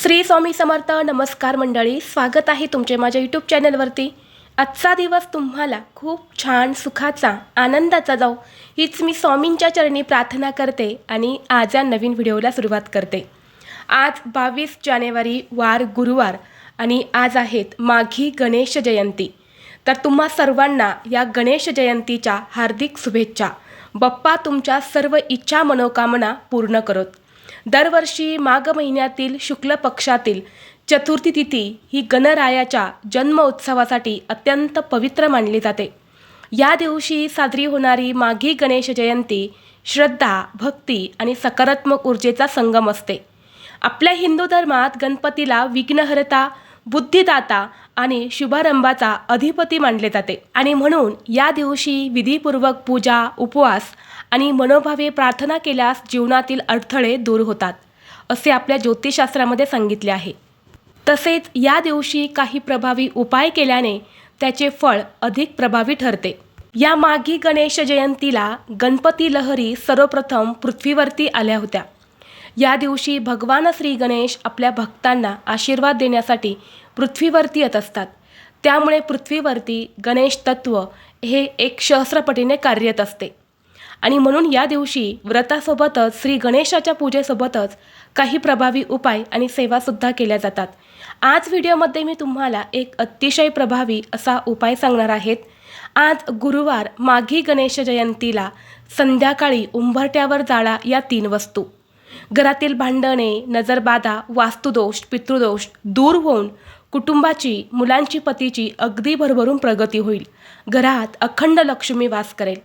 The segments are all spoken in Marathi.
श्री स्वामी समर्थ. नमस्कार मंडळी, स्वागत आहे तुमचे माझ्या यूट्यूब चॅनलवरती. आजचा दिवस तुम्हाला खूप छान सुखाचा आनंदाचा जाऊ हीच मी स्वामींच्या चरणी प्रार्थना करते आणि आज या नवीन व्हिडिओला सुरुवात करते. आज 22 जानेवारी वार गुरुवार आणि आज आहेत माघी गणेश जयंती. तर तुम्हा सर्वांना या गणेश जयंतीच्या हार्दिक शुभेच्छा. बाप्पा तुमच्या सर्व इच्छा मनोकामना पूर्ण करोत. दरवर्षी माघ महिन्यातील शुक्ल पक्षातील चतुर्थी तिथी ही गणरायाच्या जन्म उत्सवासाठी अत्यंत पवित्र मानली जाते. या दिवशी साजरी होणारी माघी गणेश जयंती श्रद्धा, भक्ती आणि सकारात्मक ऊर्जेचा संगम असते. आपल्या हिंदू धर्मात गणपतीला विघ्नहर्ता, बुद्धिदाता आणि शुभारंभाचा अधिपती मानले जाते आणि म्हणून या दिवशी विधीपूर्वक पूजा, उपवास आणि मनोभावे प्रार्थना केल्यास जीवनातील अडथळे दूर होतात असे आपल्या ज्योतिषशास्त्रामध्ये सांगितले आहे. तसेच या दिवशी काही प्रभावी उपाय केल्याने त्याचे फळ अधिक प्रभावी ठरते. या माघी गणेश जयंतीला गणपती लहरी सर्वप्रथम पृथ्वीवरती आल्या होत्या. या दिवशी भगवान श्री गणेश आपल्या भक्तांना आशीर्वाद देण्यासाठी पृथ्वीवरती येत असतात. त्यामुळे पृथ्वीवरती गणेश तत्व हे एक सहस्रपटीने कार्यरत असते आणि म्हणून या दिवशी व्रतासोबतच श्री गणेशाच्या पूजेसोबतच काही प्रभावी उपाय आणि सेवासुद्धा केल्या जातात. आज व्हिडिओमध्ये मी तुम्हाला एक अतिशय प्रभावी असा उपाय सांगणार आहेत. आज गुरुवार माघी गणेश जयंतीला संध्याकाळी उंबरठ्यावर जाळा या 3 वस्तू. घरातील भांडणे, नजरबाधा, वास्तुदोष, पितृदोष दूर होऊन कुटुंबाची, मुलांची, पतीची अगदी भरभरून प्रगती होईल. घरात अखंड लक्ष्मी वास करेल.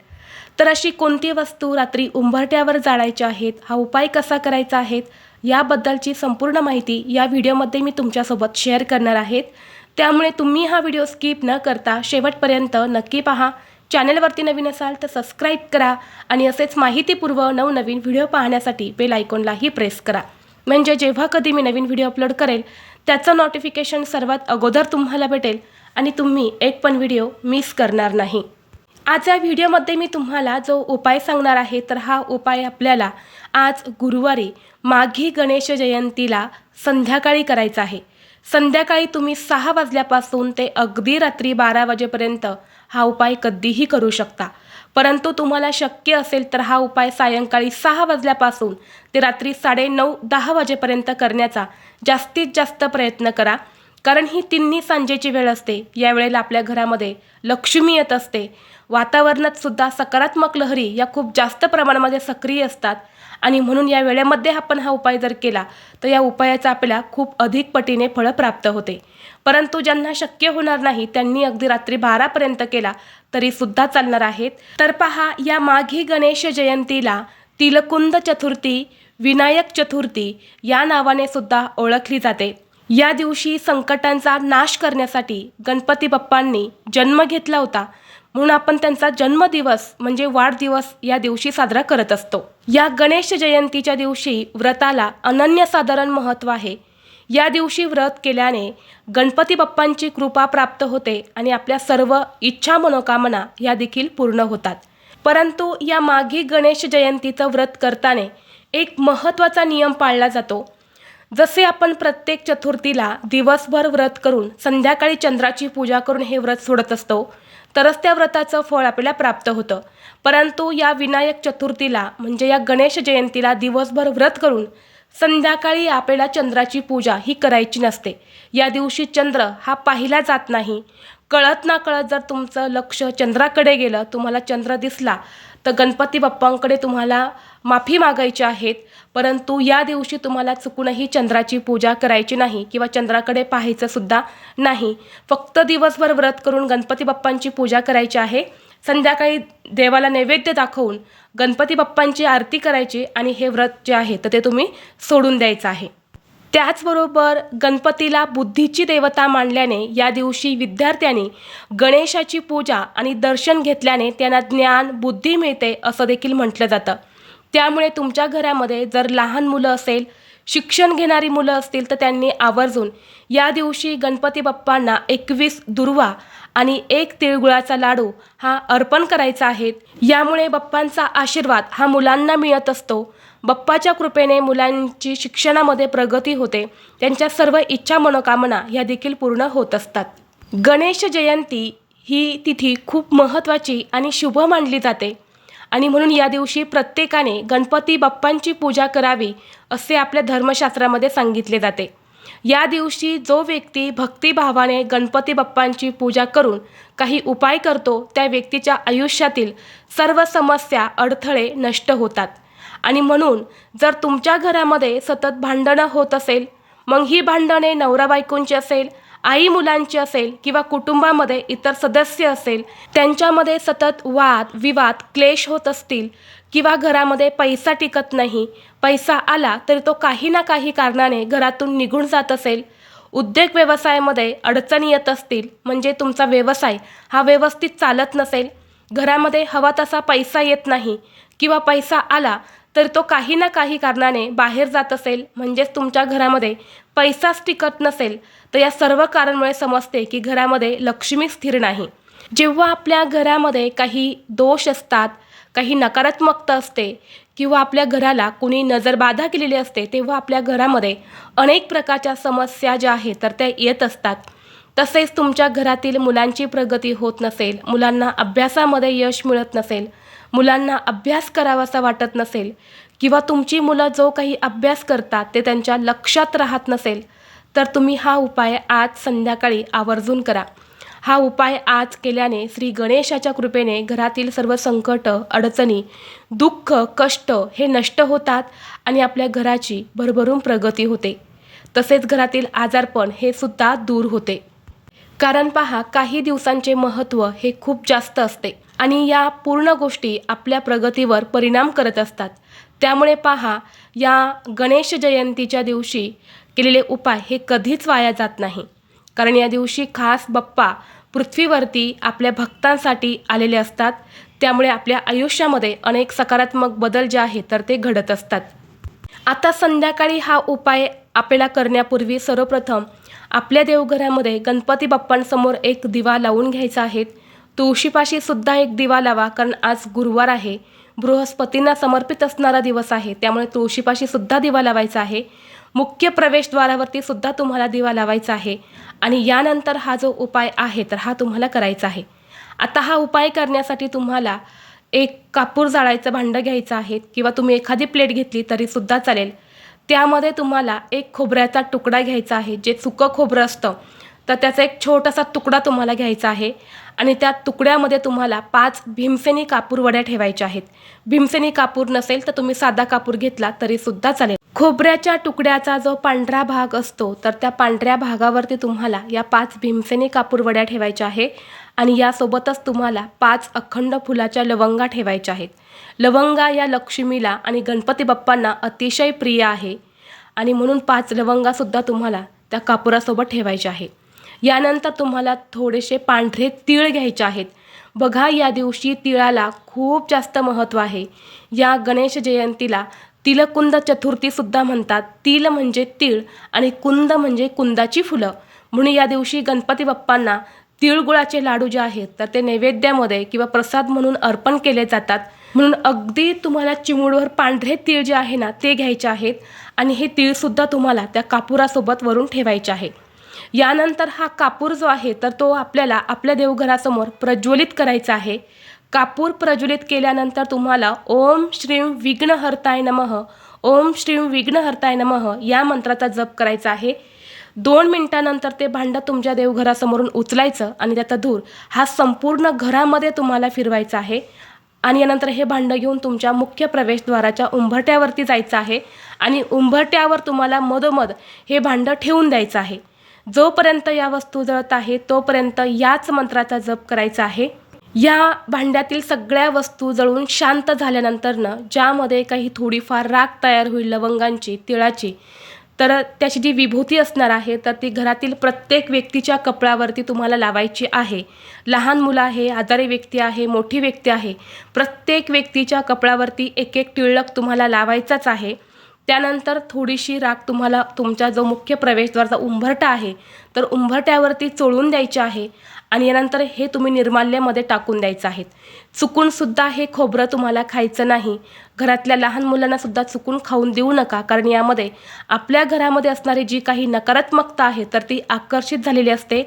तर अशी कोणती वस्तू रात्री उंबरठ्यावर जाळायच्या आहेत, हा उपाय कसा करायचा आहे याबद्दलची संपूर्ण माहिती या व्हिडिओमध्ये मी तुमच्यासोबत शेअर करणार आहेत. त्यामुळे तुम्ही हा व्हिडिओ स्किप न करता शेवटपर्यंत नक्की पहा. चॅनलवरती नवीन असाल तर सबस्क्राईब करा आणि असेच माहितीपूर्व नवनवीन व्हिडिओ पाहण्यासाठी बेल आयकॉनलाही प्रेस करा. म्हणजे जेव्हा कधी मी नवीन व्हिडिओ अपलोड करेल त्याचं नोटिफिकेशन सर्वात अगोदर तुम्हाला भेटेल आणि तुम्ही एक पण व्हिडिओ मिस करणार नाही. आज या व्हिडिओमध्ये मी तुम्हाला जो उपाय सांगणार आहे तर हा उपाय आपल्याला आज गुरुवारी माघी गणेश जयंतीला संध्याकाळी करायचा आहे. संध्याकाळी तुम्ही 6 वाजल्यापासून ते अगदी रात्री 12 वाजेपर्यंत हा उपाय कधीही करू शकता. परंतु तुम्हाला शक्य असेल तर हा उपाय सायंकाळी 6 वाजल्यापासून ते रात्री 9:30-10 वाजेपर्यंत करण्याचा जास्तीत जास्त प्रयत्न करा. कारण ही तिन्ही सांजेची वेळ असते. या वेळेला आपल्या घरामध्ये लक्ष्मी येत असते. वातावरणात सुद्धा सकारात्मक लहरी या खूप जास्त प्रमाणामध्ये सक्रिय असतात आणि म्हणून या वेळेमध्ये आपण हा उपाय जर केला तर या उपायाचा आपल्याला खूप अधिक पटीने फळ प्राप्त होते. परंतु ज्यांना शक्य होणार नाही त्यांनी अगदी रात्री 12पर्यंत केला तरीसुद्धा चालणार आहेत. तर पहा, या माघी गणेश जयंतीला तिलकुंद चतुर्थी, विनायक चतुर्थी या नावाने सुद्धा ओळखली जाते. या दिवशी संकटांचा नाश करण्यासाठी गणपती बाप्पांनी जन्म घेतला होता म्हणून आपण त्यांचा जन्मदिवस म्हणजे वाढदिवस या दिवशी साजरा करत असतो. या गणेश जयंतीच्या दिवशी व्रताला अनन्यसाधारण महत्त्व आहे. या दिवशी व्रत केल्याने गणपती बाप्पांची कृपा प्राप्त होते आणि आपल्या सर्व इच्छा मनोकामना या देखील पूर्ण होतात. परंतु या माघी गणेश जयंतीचं व्रत करताना एक महत्त्वाचा नियम पाळला जातो. जसे आपण प्रत्येक चतुर्थीला दिवसभर व्रत करून संध्याकाळी चंद्राची पूजा करून हे व्रत सोडत असतो तरच त्या व्रताचं फळ आपल्याला प्राप्त होतं. परंतु या विनायक चतुर्थीला म्हणजे या गणेश जयंतीला दिवसभर व्रत करून संध्याकाळी आपल्याला चंद्राची पूजा ही करायची नसते. या दिवशी चंद्र हा पाहिला जात नाही. कळत ना कळत जर तुमचं लक्ष चंद्राकडे गेलं, तुम्हाला चंद्र दिसला तर गणपती बाप्पांकडे तुम्हाला माफी मागायची आहेत. परंतु या दिवशी तुम्हाला चुकूनही चंद्राची पूजा करायची नाही किंवा चंद्राकडे पाहायचं सुद्धा नाही. फक्त दिवसभर व्रत करून गणपती बाप्पांची पूजा करायची आहे. संध्याकाळी देवाला नैवेद्य दाखवून गणपती बाप्पांची आरती करायची आणि हे व्रत जे आहे तर ते तुम्ही सोडून द्यायचं आहे. त्याचबरोबर गणपतीला बुद्धीची देवता मानल्याने या दिवशी विद्यार्थ्यांनी गणेशाची पूजा आणि दर्शन घेतल्याने त्यांना ज्ञान, बुद्धी मिळते असं देखील म्हटलं जातं. त्यामुळे तुमच्या घरामध्ये जर लहान मुलं असेल, शिक्षण घेणारी मुलं असतील तर त्यांनी आवर्जून या दिवशी गणपती बाप्पांना 21 दुर्वा आणि 1 तिळगुळाचा लाडू हा अर्पण करायचा आहे. यामुळे बाप्पांचा आशीर्वाद हा मुलांना मिळत असतो बाप्पाच्या कृपेने मुलांची शिक्षणामध्ये प्रगती होते, त्यांच्या सर्व इच्छा मनोकामना ह्या देखील पूर्ण होत असतात. गणेश जयंती ही तिथी खूप महत्त्वाची आणि शुभ मानली जाते आणि म्हणून या दिवशी प्रत्येकाने गणपती बाप्पांची पूजा करावी असे आपल्या धर्मशास्त्रामध्ये सांगितले जाते. या दिवशी जो व्यक्ती भक्तिभावाने गणपती बाप्पांची पूजा करून काही उपाय करतो त्या व्यक्तीच्या आयुष्यातील सर्व समस्या अडथळे नष्ट होतात. आणि म्हणून जर तुमच्या घरामध्ये सतत भांडणं होत असेल, मग ही भांडणे नवरा बायकोंची असेल, आई मुलांची असेल किंवा कुटुंबामध्ये इतर सदस्य असेल, त्यांच्यामध्ये सतत वाद विवाद क्लेश होत असतील किंवा घरामध्ये पैसा टिकत नाही, पैसा आला तरी तो काही ना काही कारणाने घरातून निघून जात असेल, उद्योग व्यवसायामध्ये अडचणी येत असतील, म्हणजे तुमचा व्यवसाय हा व्यवस्थित चालत नसेल, घरामध्ये हवा तसा पैसा येत नाही किंवा पैसा आला तर तो काही ना काही कारणाने बाहेर जात असेल, म्हणजेच तुमच्या घरामध्ये पैसाच टिकत नसेल, तर या सर्व कारणामुळे समजते की घरामध्ये लक्ष्मी स्थिर नाही. जेव्हा आपल्या घरामध्ये काही दोष असतात, काही नकारात्मकता असते किंवा आपल्या घराला कोणी नजरबाधा केलेली असते, तेव्हा आपल्या घरामध्ये अनेक प्रकारच्या समस्या ज्या आहेत तर त्या येत असतात. तसेच तुमच्या घरातील मुलांची प्रगती होत नसेल, मुलांना अभ्यासामध्ये यश मिळत नसेल, मुलांना अभ्यास करावासा वाटत नसेल किंवा तुमची मुलं जो काही अभ्यास करतात ते त्यांच्या लक्षात राहत नसेल, तर तुम्ही हा उपाय आज संध्याकाळी आवर्जून करा. हा उपाय आज केल्याने श्री गणेशाच्या कृपेने घरातील सर्व संकट, अडचणी, दुःख, कष्ट हे नष्ट होतात आणि आपल्या घराची भरभरून प्रगती होते. तसेच घरातील आजारपण हे सुद्धा दूर होते. कारण पहा, काही दिवसांचे महत्त्व हे खूप जास्त असते आणि या पूर्ण गोष्टी आपल्या प्रगतीवर परिणाम करत असतात. त्यामुळे पहा, या गणेश जयंतीच्या दिवशी केलेले उपाय हे कधीच वाया जात नाही. कारण या दिवशी खास बाप्पा पृथ्वीवरती आपल्या भक्तांसाठी आलेले असतात. त्यामुळे आपल्या आयुष्यामध्ये अनेक सकारात्मक बदल जे आहेत तर ते घडत असतात. आता संध्याकाळी हा उपाय आपल्याला करण्यापूर्वी सर्वप्रथम आपल्या देवघरामध्ये गणपती बाप्पांसमोर एक दिवा लावून घ्यायचा आहे. तुळशीपाशी सुद्धा एक दिवा लावा, कारण आज गुरुवार आहे, बृहस्पतींना समर्पित असणारा दिवस आहे, त्यामुळे तुळशीपाशी सुद्धा दिवा लावायचा आहे. मुख्य प्रवेशद्वारावरती सुद्धा तुम्हाला दिवा लावायचा आहे आणि यानंतर हा जो उपाय आहे तर हा तुम्हाला करायचा आहे. आता हा उपाय करण्यासाठी तुम्हाला एक कापूर जाळायचं भांडं घ्यायचं आहे किंवा तुम्ही एखादी प्लेट घेतली तरी सुद्धा चालेल. त्यामध्ये तुम्हाला एक खोबऱ्याचा तुकडा घ्यायचा आहे, जे सुकं खोबरं असतं तर त्याचा एक छोटासा तुकडा तुम्हाला घ्यायचा आहे आणि त्या तुकड्यामध्ये तुम्हाला 5 भीमसेनी कापूर वड्या ठेवायच्या आहेत. भीमसेनी कापूर नसेल तर तुम्ही साधा कापूर घेतला तरी सुद्धा चालेल. खोबऱ्याच्या तुकड्याचा जो पांढरा भाग असतो तर त्या पांढऱ्या भागावरती तुम्हाला या 5 भीमसेनी कापूर वड्या ठेवायच्या आहे आणि यासोबतच तुम्हाला 5 अखंड फुलाच्या लवंगा ठेवायच्या आहेत. लवंगा या लक्ष्मीला आणि गणपती बाप्पांना अतिशय प्रिय आहे आणि म्हणून 5 लवंगासुद्धा तुम्हाला त्या कापुरासोबत ठेवायच्या आहे. यानंतर तुम्हाला थोडेसे पांढरे तीळ घ्यायचे आहेत. बघा, या दिवशी तिळाला खूप जास्त महत्त्व आहे. या गणेश जयंतीला तिलकुंद चतुर्थीसुद्धा म्हणतात. तिल म्हणजे तीळ आणि कुंद म्हणजे कुंदाची फुलं, म्हणून या दिवशी गणपती बाप्पांना तिळगुळाचे लाडू जे आहेत तर ते नैवेद्यामध्ये किंवा प्रसाद म्हणून अर्पण केले जातात. म्हणून अगदी तुम्हाला चिमूटभर पांढरे तीळ जे आहे ना ते घ्यायचे आहेत आणि हे तीळसुद्धा तुम्हाला त्या कापुरासोबत वरून ठेवायचे आहे. यानंतर हा कापूर जो आहे तर तो आपल्याला आपल्या देवघरासमोर प्रज्वलित करायचा आहे. कापूर प्रज्वलित केल्यानंतर तुम्हाला ओम श्रीं विघ्नहर्ताय नमः, ओम श्रीं विघ्नहर्ताय नमः या मंत्राचा जप करायचा आहे. 2 मिनिटानंतर ते भांडं तुमच्या देवघरासमोरून उचलायचं आणि त्याचा धूर हा संपूर्ण घरामध्ये तुम्हाला फिरवायचा आहे आणि यानंतर हे भांडं घेऊन तुमच्या मुख्य प्रवेशद्वाराच्या उंबरट्यावरती जायचं आहे आणि उंबरट्यावर तुम्हाला मधोमध हे भांडं ठेवून द्यायचं आहे. जोपर्यंत या वस्तू जळत आहे तोपर्यंत याच मंत्राचा जप करायचा आहे. या भांड्यातील सगळ्या वस्तू जळून शांत झाल्यानंतरनं ज्यामध्ये काही थोडीफार राख तयार होईल लवंगांची, तिळाची, तर त्याची जी विभूती असणार आहे तर ती घरातील प्रत्येक व्यक्तीच्या कपाळावरती तुम्हाला लावायची आहे. लहान मुलं आहे, आजारी व्यक्ती आहे, मोठी व्यक्ती आहे, प्रत्येक व्यक्तीच्या कपाळावरती एक एक टिळक तुम्हाला लावायचाच आहे. त्यानंतर थोडीशी राख तुम्हाला तुमचा जो मुख्य प्रवेशद्वारचा उंबरठा आहे तर उंबरठ्यावरती चोळून द्यायचे आहे आणि यानंतर हे तुम्ही निर्माल्यामध्ये टाकून द्यायचं आहे. चुकूनसुद्धा हे खोबरं तुम्हाला खायचं नाही. घरातल्या लहान मुलांनासुद्धा चुकून खाऊन देऊ नका, कारण यामध्ये आपल्या घरामध्ये असणारी जी काही नकारात्मकता आहे तर ती आकर्षित झालेली असते.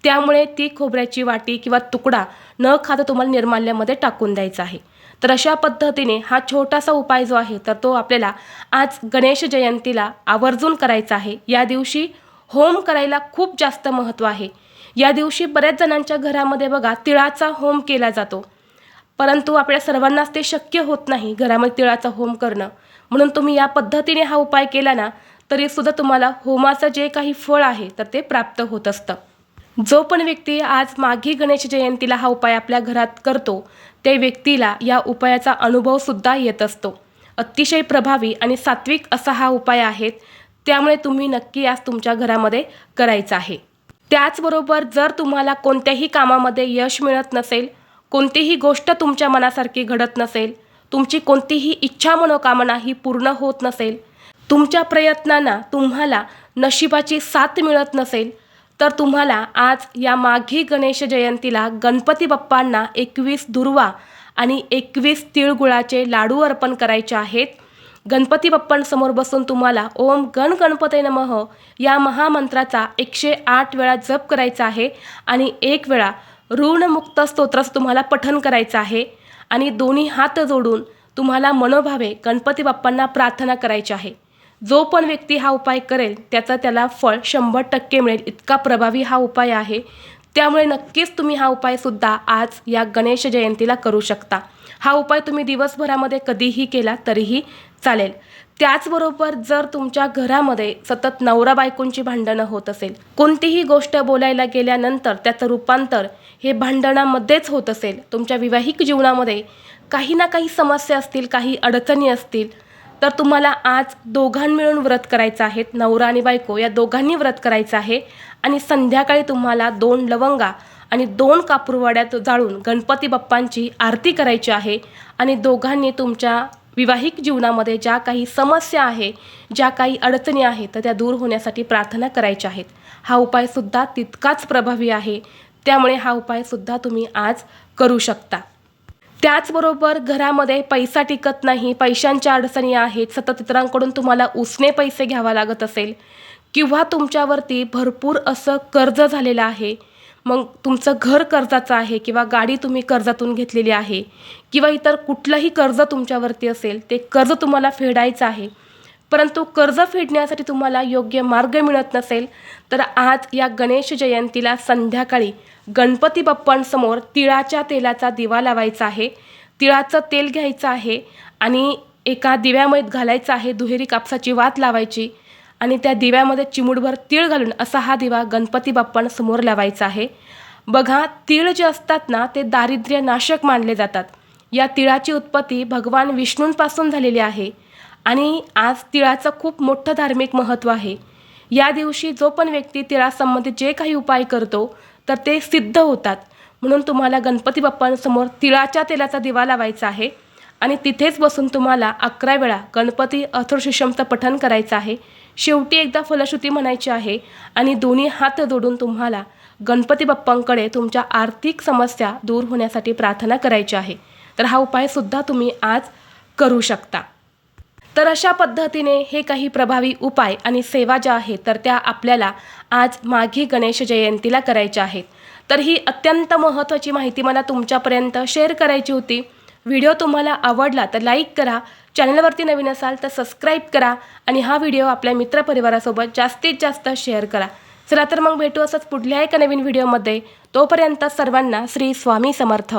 त्यामुळे ती खोबऱ्याची वाटी किंवा तुकडा न खाता तुम्हाला निर्माल्यामध्ये टाकून द्यायचा आहे. तर अशा पद्धतीने हा छोटासा उपाय जो आहे तर तो आपल्याला आज गणेश जयंतीला आवर्जून करायचा आहे. या दिवशी होम करायला खूप जास्त महत्त्व आहे. या दिवशी बऱ्याच जणांच्या घरामध्ये बघा तिळाचा होम केला जातो, परंतु आपल्या सर्वांनाच ते शक्य होत नाही घरामध्ये तिळाचा होम करणं. म्हणून तुम्ही या पद्धतीने हा उपाय केला ना तरीसुद्धा तुम्हाला होमाचं जे काही फळ आहे तर ते प्राप्त होत असतं. जो पण व्यक्ती आज माघी गणेश जयंतीला हा उपाय आपल्या घरात करतो त्या व्यक्तीला या उपायाचा अनुभवसुद्धा येत असतो. अतिशय प्रभावी आणि सात्विक असा हा उपाय आहे. त्यामुळे तुम्ही नक्की आज तुमच्या घरामध्ये करायचा आहे. त्याचबरोबर जर तुम्हाला कोणत्याही कामामध्ये यश मिळत नसेल, कोणतीही गोष्ट तुमच्या मनासारखी घडत नसेल, तुमची कोणतीही इच्छा मनोकामना ही पूर्ण होत नसेल, तुमच्या प्रयत्नांना तुम्हाला नशिबाची साथ मिळत नसेल, तर तुम्हाला आज या माघी गणेश जयंतीला गणपती बाप्पांना 21 दुर्वा आणि 21 तिळगुळाचे लाडू अर्पण करायचे आहेत. गणपती बाप्पांसमोर बसून तुम्हाला ओम गण गणपते नमः या महामंत्राचा 108 वेळा जप करायचा आहे आणि 1 वेळा ऋणमुक्त स्तोत्राचं तुम्हाला पठण करायचं आहे आणि दोन्ही हात जोडून तुम्हाला मनोभावे गणपती बाप्पांना प्रार्थना करायची आहे. जो पण व्यक्ती हा उपाय करेल त्याला फळ 100% मिळेल, इतका प्रभावी हा उपाय आहे. त्यामुळे नक्कीच तुम्ही हा उपायसुद्धा आज या गणेश जयंतीला करू शकता. हा उपाय तुम्ही दिवसभरामध्ये कधीही केला तरीही चालेल. त्याचबरोबर जर तुमच्या घरामध्ये सतत नवरा बायकोंची भांडणं होत असेल, कोणतीही गोष्ट बोलायला गेल्यानंतर त्याचं रूपांतर हे भांडणामध्येच होत असेल, तुमच्या वैवाहिक जीवनामध्ये काही ना काही समस्या असतील, काही अडचणी असतील, तर तुम्हाला आज दोघां मिळून व्रत करायचं आहे. नवरा आणि बायको या दोघांनी व्रत करायचं आहे आणि संध्याकाळी तुम्हाला 2 लवंगा आणि 2 कापूरवाड्यात जाळून गणपती बाप्पांची आरती करायची आहे आणि दोघांनी तुमच्या वैवाहिक जीवनामध्ये ज्या काही समस्या आहे, ज्या काही अडचणी आहेत तर त्या दूर होण्यासाठी प्रार्थना करायच्या आहेत. हा उपायसुद्धा तितकाच प्रभावी आहे. त्यामुळे हा उपायसुद्धा तुम्ही आज करू शकता. त्याचबरोबर घरामध्ये पैसा टिकत नाही, पैशांच्या अडचणी आहेत, सतत इतरांकडून तुम्हाला उसने पैसे घ्यावा लागत असेल किंवा तुमच्यावरती भरपूर असं कर्ज झालेलं आहे, मग तुमचं घर कर्जाचं आहे किंवा गाडी तुम्ही कर्जातून घेतलेली आहे किंवा इतर कुठलंही कर्ज तुमच्यावरती असेल, ते कर्ज तुम्हाला फेडायचं आहे, परंतु कर्ज फेडण्यासाठी तुम्हाला योग्य मार्ग मिळत नसेल, तर आज या गणेश जयंतीला संध्याकाळी गणपती बाप्पांसमोर तिळाच्या तेलाचा दिवा लावायचा आहे. तिळाचं तेल घ्यायचं आहे आणि एका दिव्यामध्ये घालायचं आहे. दुहेरी कापसाची वात लावायची आणि त्या दिव्यामध्ये चिमूटभर तीळ घालून असा हा दिवा गणपती बाप्पांसमोर लावायचा आहे. बघा, तीळ जे असतात ना ते दारिद्र्य नाशक मानले जातात. या तिळाची उत्पत्ती भगवान विष्णूंपासून झालेली आहे आणि आज तिळाचं खूप मोठं धार्मिक महत्त्व आहे. या दिवशी जो पण व्यक्ती तिळासंबंधित जे काही उपाय करतो तर ते सिद्ध होतात. म्हणून तुम्हाला गणपती बाप्पांसमोर तिळाच्या तेलाचा दिवा लावायचा आहे आणि तिथेच बसून तुम्हाला 11 वेळा गणपती अथर्वशीर्षमचं पठण करायचं आहे. शेवटी एकदा फलश्रुती म्हणायची आहे आणि दोन्ही हात जोडून तुम्हाला गणपती बाप्पांकडे तुमच्या आर्थिक समस्या दूर होण्यासाठी प्रार्थना करायची आहे. तर हा उपायसुद्धा तुम्ही आज करू शकता. तर अशा पद्धतीने हे काही प्रभावी उपाय आणि सेवा ज्या आहेत तर त्या आपल्याला आज माघी गणेश जयंतीला करायच्या आहेत. तर ही अत्यंत महत्त्वाची माहिती मला तुमच्यापर्यंत शेअर करायची होती. व्हिडिओ तुम्हाला आवडला तर लाईक करा, चॅनलवरती नवीन असाल तर सबस्क्राईब करा आणि हा व्हिडिओ आपल्या मित्रपरिवारासोबत जास्तीत जास्त शेअर करा. चला तर मग भेटू असंच पुढल्या एका नवीन व्हिडिओमध्ये. तोपर्यंत सर्वांना श्री स्वामी समर्थ.